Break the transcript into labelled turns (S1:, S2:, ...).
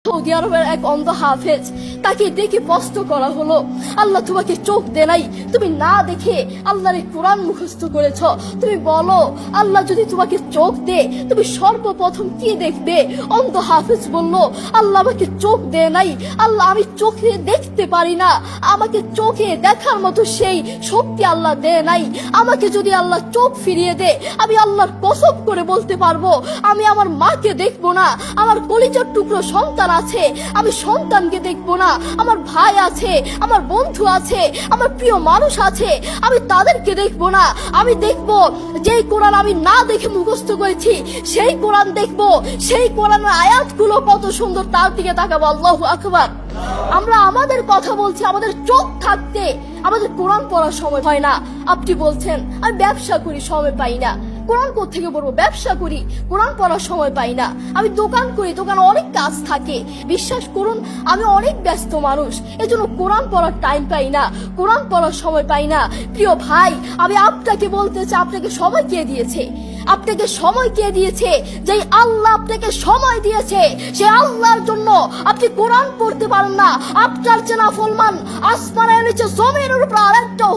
S1: Saudi আরবের এক অন্ধ হাফেজ, তাকে ডেকে প্রশ্ন করা হলো, আল্লাহ তোমাকে চোখ দে নাই, তুমি না দেখে আল্লাহর এই কোরআন মুখস্থ করেছ, তুমি বলো আল্লাহ যদি তোমাকে চোখ দে তুমি সর্বপ্রথম কি দেখবে? অন্ধ হাফেজ বলল, আল্লাহ আমাকে চোখ দে নাই, আল্লাহ আমি চোখে দেখতে পারি না, আমাকে চোখে দেখার মতো সেই শক্তি আল্লাহ দে নাই। আমাকে যদি আল্লাহ চোখ ফিরিয়ে দে, আমি আল্লাহর কসম করে বলতে পারবো আমি আমার মাকে দেখবো না, আমার কলিজার টুকরো সন্তান আছে আমি সন্তানকে দেখবো না, আমার ভাই আছে, আমার বন্ধু আছে, আমার প্রিয় মানুষ আছে আমি তাদেরকে দেখবো না। আমি দেখবো যেই কোরআন আমি না দেখে মুখস্থ করেছি সেই কোরআন দেখবো, সেই কোরআনের আয়াতগুলো কত সুন্দর তার দিকে তাকাবো। আল্লাহু আকবার। আমরা আমাদের কথা বলছি, আমাদের চোখ থাকতে আমাদের কোরআন পড়ার সময় হয় না। আপনি বলছেন আমি ব্যবসা করি সময় পাই না, কোরআন কোত্থেকে পড়বো? ব্যবসা করি কোরআন পড়ার সময় পাই না, আমি দোকান করি দোকানে অনেক কাজ থাকে, বিশ্বাস করুন আমি অনেক ব্যস্ত মানুষ, এজন্য কোরআন পড়ার টাইম পাই না, কোরআন পড়ার সময় পাই না। প্রিয় ভাই, আমি আপনাকে বলতে চাই আপনাকে সময় কে দিয়েছে? আপনাকে সময় কে দিয়েছে? যে আল্লাহ আপনাকে সময় দিয়েছে সে আল্লাহর জন্য আপনি কোরআন পড়তে পারেন না। আপনার চেনা ফলমান আসমানের নিচে জমিনের উপর আরেকটাও